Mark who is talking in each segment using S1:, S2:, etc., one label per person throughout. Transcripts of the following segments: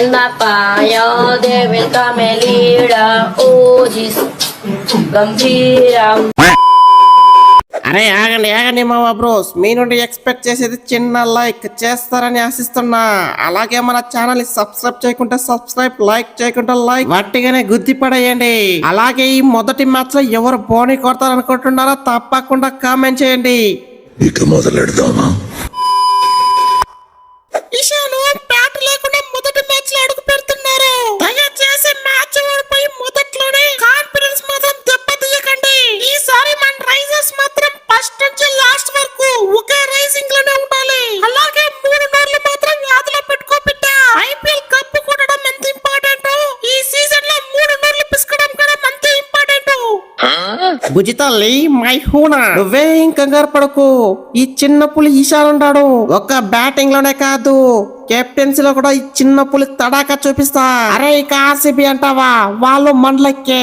S1: In the fire, they will come a leader. Oh, Jesus, Gambhiram.
S2: అరే ఆగండి మావా bros, మీ నుండి ఎక్స్పెక్ట్ చేసేది చిన్న లైక్ చేస్తారని ఆశిస్తున్నా. అలాగే మన ఛానల్ ని సబ్స్క్రైబ్ చేయకుంటే సబ్స్క్రైబ్, లైక్ చేయకుంటే లైక్, వట్టిగానే గుద్ది పడేయండి. అలాగే ఈ మొదటి మ్యాచ్ లో ఎవరు బోని కొడతారు అనుకుంటున్నారో తప్పకుండా కామెంట్ చేయండి.
S3: ఇక మొదలెడదామా?
S2: ఇషాను బ్యాట్ లేకుండా మొదటి మ్యాచ్ లో అడుగు పెడుతున్నారు. దయచేసి మ్యాచ్ ఓడిపోయి మొదట్లోనే కాన్ఫిడెన్స్ మాత్రం దెబ్బతీయకండి. ఈసారి మన రైజర్స్ మాత్రం ఫస్ట్ నుంచి లాస్ట్ వరకు ఒకే రైజింగ్ లోనే ఉండాలి. అలాగే 3 నోర్లు మాత్రం యాదలో పెట్టుకో బిడ్డ. ఐపీఎల్ కప్ కొట్టడం ఎంత ఇంపార్టెంట్, ఈ సీజన్ లో 3 నోర్లు పిసకడం కూడా అంత ఇంపార్టెంట్. బుజితల్లి మై హూనా, నువ్వే కంగారు పడకు. ఈ చిన్న పులి ఈశానుండాడు. ఒక్క బ్యాటింగ్ లోనే కాదు, కెప్టెన్సీ లో కూడా ఈ చిన్న పులి తడాకా చూపిస్తా. అరే ఇక ఆర్సీబీ అంటావా, వాళ్ళు మండలెక్కే.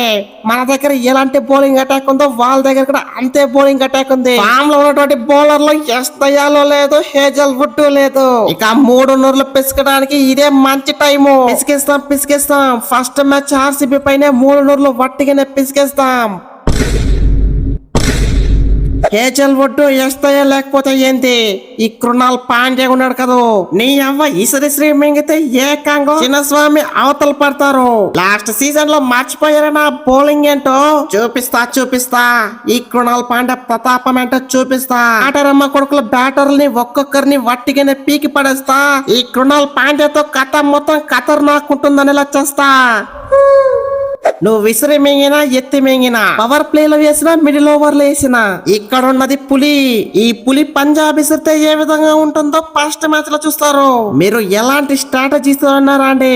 S2: మన దగ్గర ఎలాంటి బౌలింగ్ అటాక్ ఉందో వాళ్ళ దగ్గర కూడా అంతే బౌలింగ్ అటాక్ ఉంది. ఫామ్ లో ఉన్నటువంటి బౌలర్ లో ఎస్తయాలో లేదు, హేజల్ వుడ్ లేదు. ఇక 3 నోర్లు పిసకడానికి ఇదే మంచి టైము. పిసికేస్తాం. ఫస్ట్ మ్యాచ్ ఆర్సీబీ పైన 3 నోర్లు వట్టిగానే పిసికేస్తాం. హేజల్ వుడ్ ఎస్తాయా లేకపోతే ఏంటి, ఈ కృణాల్ పాండ్యా ఉన్నాడు కదా, నీ అవ్వ ఈసరి శ్రీ మింగితే ఏకంగా చిన్నస్వామి అవతల పడతారు. లాస్ట్ సీజన్ లో మర్చిపోయారు నా బౌలింగ్ ఏంటో. చూపిస్తా ఈ కృణాల్ పాండ్యా ప్రతాపం ఏంటో చూపిస్తా. ఆటరమ్మ కొడుకుల బ్యాటర్లని ఒక్కొక్కరిని వట్టిగానే పీకి పడేస్తా. ఈ కృణాల్ పాండ్యాతో కథ మొత్తం ఖతర్నాకుంటుందనేలా చేస్తా. నువ్వు విసిరి మింగినా, ఎత్తి మింగినా, పవర్ ప్లే లో వేసినా, మిడిల్ ఓవర్ లో వేసినా, ఇక్కడ ఉన్నది పులి. ఈ పులి పంజాబ్ విసిరితే ఏ విధంగా ఉంటుందో ఫస్ట్ మ్యాచ్ లో చూస్తారు. మీరు ఎలాంటి స్ట్రాటజీస్ ఉన్నారా అండి,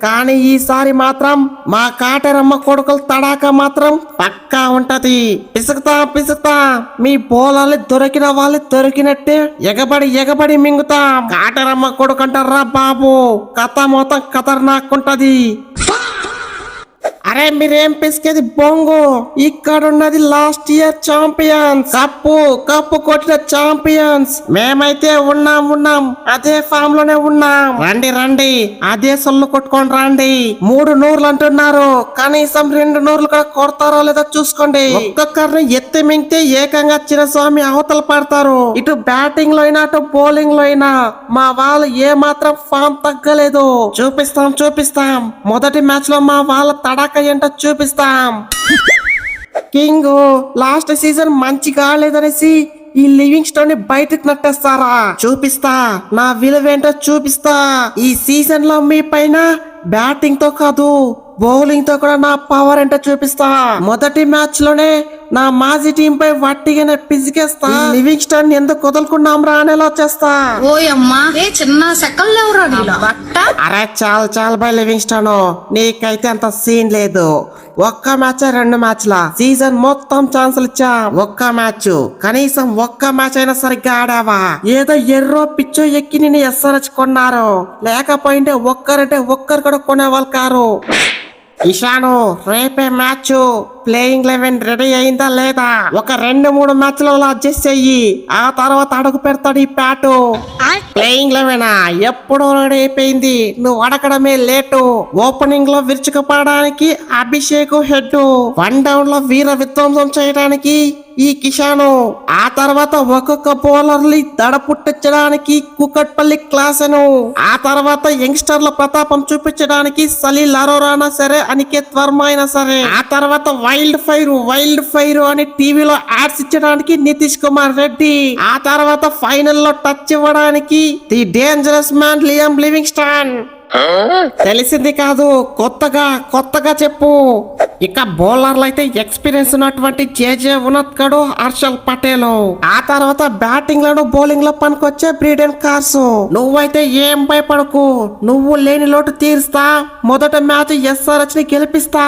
S2: కానీ ఈసారి మాత్రం మా కాటరమ్మ కొడుకుల తడాక మాత్రం పక్కా ఉంటది. పిసుకుతా మీ బౌలర్లు దొరికిన వాళ్ళు దొరికినట్టే ఎగబడి మింగుతాం. కాటరమ్మ కొడుకు అంటారా బాబు, కథ మొత్తం ఖతర్నాకుంటది. అరే మీరేం పిసికేది బొంగు, ఇక్కడ ఉన్నది లాస్ట్ ఇయర్ ఛాంపియన్స్, కప్పు కొట్టిన ఛాంపియన్స్. మేమైతే ఉన్నాం అదే ఫామ్ లోనే ఉన్నాం. రండి అదే సొల్లు కొట్టుకొని రండి. 3 నూర్లు అంటున్నారు, కనీసం 2 నూర్లు కూడా కొడతారో లేదో చూసుకోండి. ఒక్కొక్కరిని ఎత్తి మింగితే ఏకంగా చిన్నస్వామి అవతల పడతారు. ఇటు బ్యాటింగ్ లో అయినా, అటు బౌలింగ్ లో అయినా మా వాళ్ళు ఏ మాత్రం ఫామ్ తగ్గలేదు. చూపిస్తాం. మొదటి మ్యాచ్ లో మా వాళ్ళ తడాక ఏంటో చూపిస్తాం. కింగ్ లాస్ట్ సీజన్ మంచిగా లేదనేసి ఈ లివింగ్ స్టోన్ ని బయటకు నట్టేస్తారా? చూపిస్తా నా విలువేంటో చూపిస్తా. ఈ సీజన్ లో మీ పైన బ్యాటింగ్ తో కాదు, బౌలింగ్ తో కూడా నా పవర్ ఏంటో చూపిస్తా. మొదటి మ్యాచ్ లోనే నా మాజీ టీం పై వట్టిగానే పిసికేస్తా. లివింగ్ స్టోన్ ఎందుకు వదులుకున్నాం రా అనేలా చేస్తా. అరే చాలు బై లివింగ్ స్టోన్, నీకైతే అంత సీన్ లేదు. ఒక్క మ్యాచ్ 2 మ్యాచ్ల సీజన్ మొత్తం ఛాన్సులు ఇచ్చా. కనీసం ఒక్క మ్యాచ్ అయినా సరిగ్గా ఆడావా? ఏదో ఎర్రో పిచ్చో ఎక్కి నిన్ను ఎస్ఆర్హెచ్ కొన్నారు, లేకపోయింటే ఒక్కరు కూడా కొనేవాళ్ళు కారు. ఇషాను రేపే మ్యాచ్ ప్లేయింగ్ 11 రెడీ అయిందా లేదా? ఒక 2-3 మ్యాచ్లలో అడ్జస్ట్ చెయ్యి, ఆ తర్వాత అడుగు పెడతాడు ఈ ప్యాటు. ప్లేయింగ్ 11 ఎప్పుడో రెడీ అయిపోయింది, నువ్వు అడగడమే లేటు. ఓపెనింగ్ లో విరుచుకుపడడానికి అభిషేక్ హెడ్, 1 డౌన్ లో వీర విధ్వంసం చేయడానికి ఈ కిషాను, ఆ తర్వాత ఒక్కొక్క బౌలర్ని దడ పుట్టించడానికి కుకట్పల్లి క్లాసెను, ఆ తర్వాత యంగ్స్టర్ల ప్రతాపం చూపించడానికి సలీల్ అరోరానా సరే, అనికేత్ వర్మ అయినా సరే, ఆ తర్వాత వైల్డ్ ఫైర్ అని టీవీలో యాడ్స్ ఇచ్చడానికి నితీష్ కుమార్ రెడ్డి, ఆ తర్వాత ఫైనల్ లో టచ్ ఇవ్వడానికి the dangerous man Liam Livingstone. తెలిసింది కాదు, కొత్తగా చెప్పు. ఇక బౌలర్లు అయితే ఎక్స్పీరియన్స్ ఉన్నటువంటి జేజే ఉనత్కడు, హర్షల్ పటేల్, ఆ తర్వాత బ్యాటింగ్ లను బౌలింగ్ లో పనికొచ్చే బ్రీడెన్ కార్స్. నువ్వైతే ఏం భయపడకు, నువ్వు లేని లోటు తీరుస్తా. మొదట మ్యాచ్ ఎస్ఆర్హెచ్ ని గెలిపిస్తా.